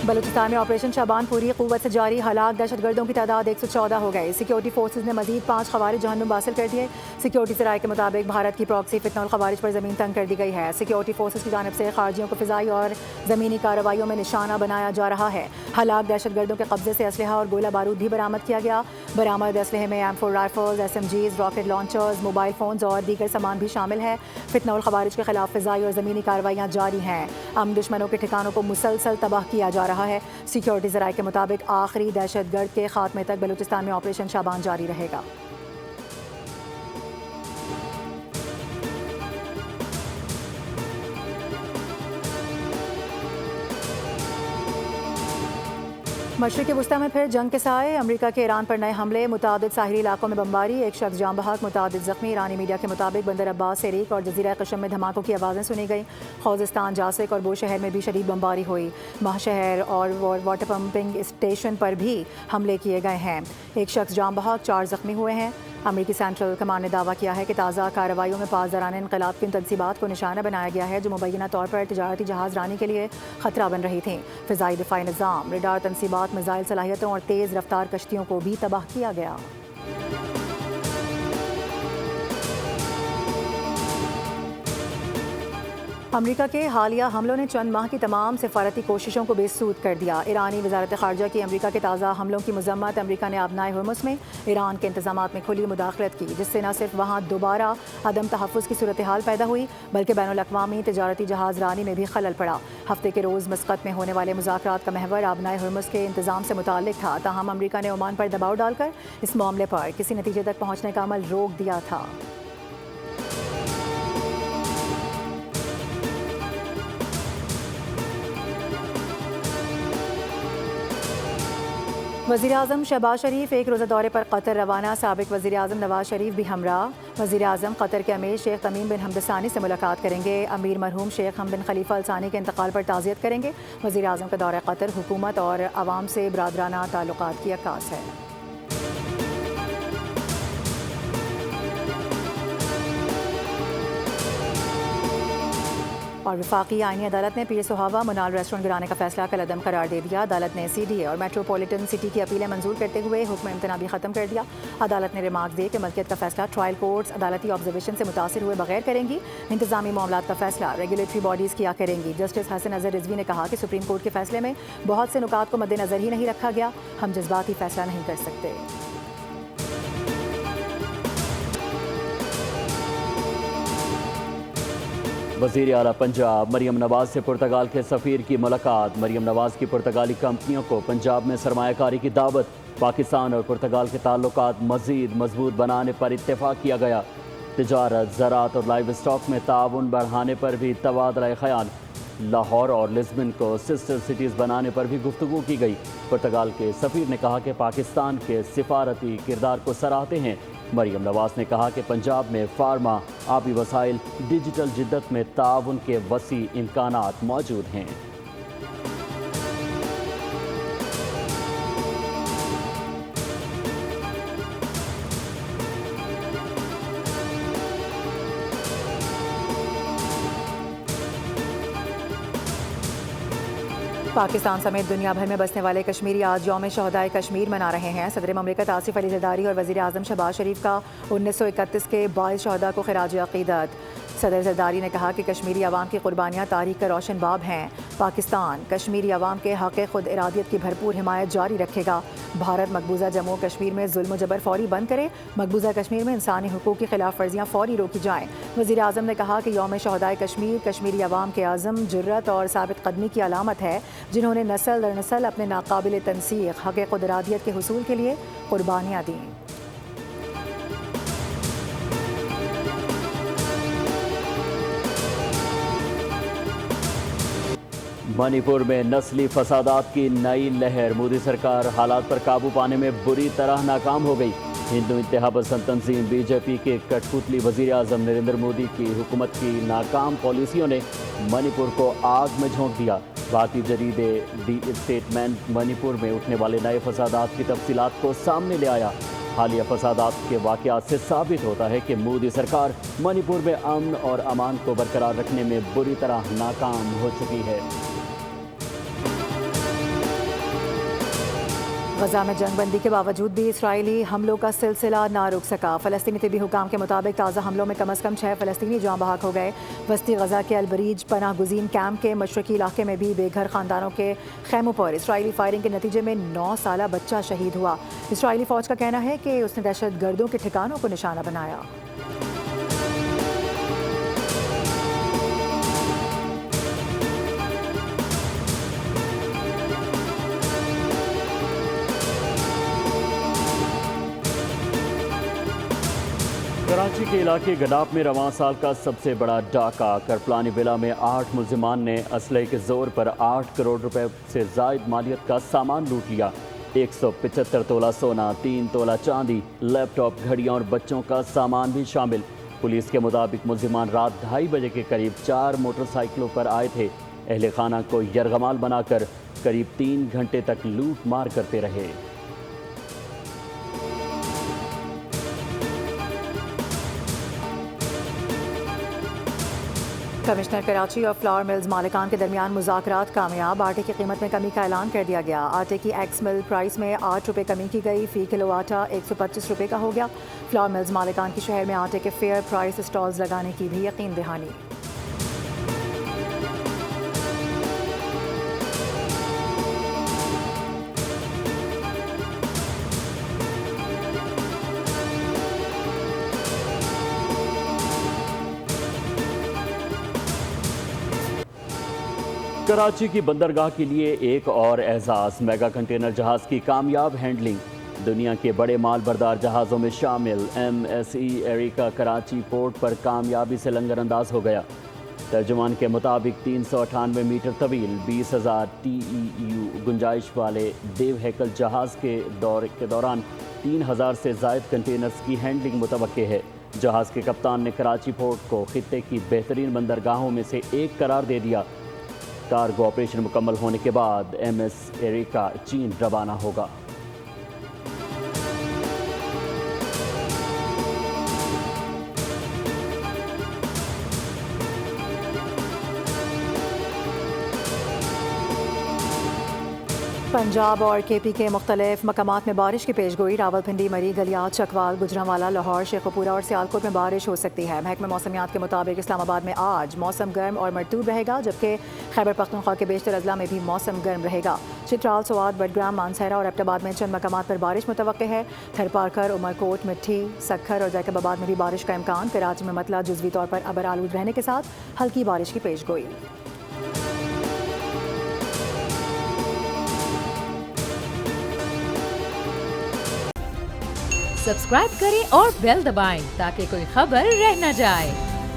بلوچستان میں آپریشن شابان پوری قوت سے جاری، ہلاک دہشت گردوں کی تعداد 114 ہو گئی۔ سیکیورٹی فورسز نے مزید 5 خوارج جہنم حاصل کر دیے۔ سیکیورٹی ذرائع کے مطابق بھارت کی پراکسی فتنہ الخوارج پر زمین تنگ کر دی گئی ہے۔ سیکیورٹی فورسز کی جانب سے خارجیوں کو فضائی اور زمینی کارروائیوں میں نشانہ بنایا جا رہا ہے۔ ہلاک دہشت گردوں کے قبضے سے اسلحہ اور گولہ بارود بھی برآمد کیا گیا۔ برآمد اسلحے میں M4 rifles, SMGs، rocket launchers, mobile phones اور دیگر سامان بھی شامل ہے۔ فتنہ الخوارج کے خلاف فضائی اور زمینی کارروائیاں جاری ہیں۔ دشمنوں کے ٹھکانوں کو مسلسل تباہ کیا جا رہا ہے۔ سیکیورٹی ذرائع کے مطابق آخری دہشت گرد کے خاتمے تک بلوچستان میں آپریشن شابان جاری رہے گا۔ مشرق وسطی میں پھر جنگ کے سائے، امریکہ کے ایران پر نئے حملے، متعدد ساحلی علاقوں میں بمباری، ایک شخص جاں بحق، متعدد زخمی۔ ایرانی میڈیا کے مطابق بندر عباس، سیریک اور جزیرہ قشم میں دھماکوں کی آوازیں سنی گئیں۔ خوزستان، جاسک اور بو شہر میں بھی شدید بمباری ہوئی۔ ماہ شہر اور واٹر پمپنگ اسٹیشن پر بھی حملے کیے گئے ہیں۔ ایک شخص جاں بحق، 4 زخمی ہوئے ہیں۔ امریکی سینٹرل کمانڈ نے دعویٰ کیا ہے کہ تازہ کارروائیوں میں پاسداران انقلاب کی ان تنصیبات کو نشانہ بنایا گیا ہے جو مبینہ طور پر تجارتی جہاز رانی کے لیے خطرہ بن رہی تھیں۔ فضائی دفاعی نظام، ریڈار تنصیبات، میزائل صلاحیتوں اور تیز رفتار کشتیوں کو بھی تباہ کیا گیا۔ امریکہ کے حالیہ حملوں نے چند ماہ کی تمام سفارتی کوششوں کو بے سود کر دیا۔ ایرانی وزارت خارجہ کی امریکہ کے تازہ حملوں کی مذمت۔ امریکہ نے آبنائے ہرمز میں ایران کے انتظامات میں کھلی مداخلت کی، جس سے نہ صرف وہاں دوبارہ عدم تحفظ کی صورتحال پیدا ہوئی بلکہ بین الاقوامی تجارتی جہاز رانی میں بھی خلل پڑا۔ ہفتے کے روز مسقط میں ہونے والے مذاکرات کا محور آبنائے ہرمز کے انتظام سے متعلق تھا، تاہم امریکہ نے عمان پر دباؤ ڈال کر اس معاملے پر کسی نتیجے تک پہنچنے کا عمل روک دیا تھا۔ وزیراعظم شہباز شریف ایک روزہ دورے پر قطر روانہ، سابق وزیراعظم نواز شریف بھی ہمراہ۔ وزیراعظم قطر کے امیر شیخ تمیم بن حمد ثانی سے ملاقات کریں گے۔ امیر مرحوم شیخ حمد بن خلیفہ ال ثانی کے انتقال پر تعزیت کریں گے۔ وزیراعظم کا دورہ قطر حکومت اور عوام سے برادرانہ تعلقات کی عکاس ہے۔ اور وفاقی آئینی عدالت نے پیر سہاوا منال ریسٹورنٹ گرانے کا فیصلہ کالعدم قرار دے دیا۔ عدالت نے CDA اور میٹروپولیٹن سٹی کی اپیلیں منظور کرتے ہوئے حکم امتناع بھی ختم کر دیا۔ عدالت نے ریمارک دیے کہ ملکیت کا فیصلہ ٹرائل کورٹس عدالتی آبزرویشن سے متاثر ہوئے بغیر کریں گی۔ انتظامی معاملات کا فیصلہ ریگولیٹری باڈیز کیا کریں گی۔ جسٹس حسن اظہر رضوی نے کہا کہ سپریم کورٹ کے فیصلے میں بہت سے نکات کو مد نظر ہی نہیں رکھا گیا، ہم جذباتی فیصلہ نہیں کر سکتے۔ وزیر اعلیٰ پنجاب مریم نواز سے پرتگال کے سفیر کی ملاقات۔ مریم نواز کی پرتگالی کمپنیوں کو پنجاب میں سرمایہ کاری کی دعوت۔ پاکستان اور پرتگال کے تعلقات مزید مضبوط بنانے پر اتفاق کیا گیا۔ تجارت، زراعت اور لائیو اسٹاک میں تعاون بڑھانے پر بھی تبادلہ خیال۔ لاہور اور لسبن کو سسٹر سٹیز بنانے پر بھی گفتگو کی گئی۔ پرتگال کے سفیر نے کہا کہ پاکستان کے سفارتی کردار کو سراہتے ہیں۔ مریم نواز نے کہا کہ پنجاب میں فارما، آبی وسائل، ڈیجیٹل جدت میں تعاون کے وسیع امکانات موجود ہیں۔ پاکستان سمیت دنیا بھر میں بسنے والے کشمیری آج یوم شہدائے کشمیر منا رہے ہیں۔ صدر مملکت آصف علی زرداری اور وزیر اعظم شہباز شریف کا 1931 کے 22 شہداء کو خراج عقیدت۔ صدر زرداری نے کہا کہ کشمیری عوام کی قربانیاں تاریخ کا روشن باب ہیں۔ پاکستان کشمیری عوام کے حق خود ارادیت کی بھرپور حمایت جاری رکھے گا۔ بھارت مقبوضہ جموں کشمیر میں ظلم و جبر فوری بند کرے، مقبوضہ کشمیر میں انسانی حقوق کی خلاف ورزیاں فوری روکی جائیں۔ وزیر اعظم نے کہا کہ یوم شہدائے کشمیر کشمیری عوام کے عزم، جرأت اور ثابت قدمی کی علامت ہے، جنہوں نے نسل در نسل اپنے ناقابل تنسیق حق خود ارادیت کے حصول کے لیے قربانیاں دیں۔ منی پور میں نسلی فسادات کی نئی لہر۔ مودی سرکار حالات پر قابو پانے میں بری طرح ناکام ہو گئی۔ ہندو انتہا پسند تنظیم BJP کے کٹ پتلی وزیر اعظم نریندر مودی کی حکومت کی ناکام پالیسیوں نے منی پور کو آگ میں جھونک دیا۔ بھارتی جریدے دی اسٹیٹمنٹ منی پور میں اٹھنے والے نئے فسادات کی تفصیلات کو سامنے لے آیا۔ حالیہ فسادات کے واقعات سے ثابت ہوتا ہے کہ مودی سرکار منی پور میں امن اور امان کو برقرار رکھنے میں بری طرح ناکام ہو چکی ہے۔ غزہ میں جنگ بندی کے باوجود بھی اسرائیلی حملوں کا سلسلہ نہ رک سکا۔ فلسطینی طبی حکام کے مطابق تازہ حملوں میں کم از کم 6 فلسطینی جاں بحق ہو گئے۔ وسطی غزہ کے البریج پناہ گزین کیمپ کے مشرقی علاقے میں بھی بے گھر خاندانوں کے خیموں پر اسرائیلی فائرنگ کے نتیجے میں 9 سالہ بچہ شہید ہوا۔ اسرائیلی فوج کا کہنا ہے کہ اس نے دہشت گردوں کے ٹھکانوں کو نشانہ بنایا۔ کراچی کے علاقے گڈاپ میں رواں سال کا سب سے بڑا ڈاکہ۔ کرپلانی ولا میں 8 ملزمان نے اسلحے کے زور پر 8 کروڑ روپے سے زائد مالیت کا سامان لوٹ لیا۔ 175 تولہ سونا، 3 تولہ چاندی، لیپ ٹاپ، گھڑیاں اور بچوں کا سامان بھی شامل۔ پولیس کے مطابق ملزمان رات 2:30 بجے کے قریب 4 موٹر سائیکلوں پر آئے تھے۔ اہل خانہ کو یرغمال بنا کر قریب 3 گھنٹے تک لوٹ مار کرتے رہے۔ کمشنر کراچی اور فلاور ملز مالکان کے درمیان مذاکرات کامیاب۔ آٹے کی قیمت میں کمی کا اعلان کر دیا گیا۔ آٹے کی ایکس مل پرائس میں 8 روپے کمی کی گئی، فی کلو آٹا 125 روپے کا ہو گیا۔ فلاور ملز مالکان کی شہر میں آٹے کے فیئر پرائس اسٹالز لگانے کی بھی یقین دہانی۔ کراچی کی بندرگاہ کے لیے ایک اور اعزاز، میگا کنٹینر جہاز کی کامیاب ہینڈلنگ۔ دنیا کے بڑے مال بردار جہازوں میں شامل M S E Erica Karachi port پر کامیابی سے لنگر انداز ہو گیا۔ ترجمان کے مطابق 398 میٹر طویل 20,000 ٹی ای یو گنجائش والے دیو ہیکل جہاز کے دوران 3,000 سے زائد کنٹینرز کی ہینڈلنگ متوقع ہے۔ جہاز کے کپتان نے کراچی پورٹ کو خطے کی بہترین بندرگاہوں میں سے ایک قرار دے دیا۔ کارگو آپریشن مکمل ہونے کے بعد ایم ایس ایریکا چین روانہ ہوگا۔ پنجاب اور کے پی کے مختلف مقامات میں بارش کی پیشگوئی۔ راولپنڈی، مری، گلیات، چکوال، گجرانوالہ، لاہور، شیخوپورہ اور سیالکوٹ میں بارش ہو سکتی ہے۔ محکمہ موسمیات کے مطابق اسلام آباد میں آج موسم گرم اور مرطوب رہے گا، جبکہ خیبر پختونخوا کے بیشتر اضلاع میں بھی موسم گرم رہے گا۔ چترال، سوات، بڈگرام، مانسہرہ اور ایبٹ آباد میں چند مقامات پر بارش متوقع ہے۔ تھرپارکر، عمرکوٹ، مٹھی، سکھر اور جیکب آباد میں بھی بارش کا امکان۔ کراچی میں مطلع جزوی طور پر ابر آلود رہنے کے ساتھ ہلکی بارش کی پیشگوئی۔ سبسکرائب کریں اور بیل دبائیں تاکہ کوئی خبر رہ نہ جائے۔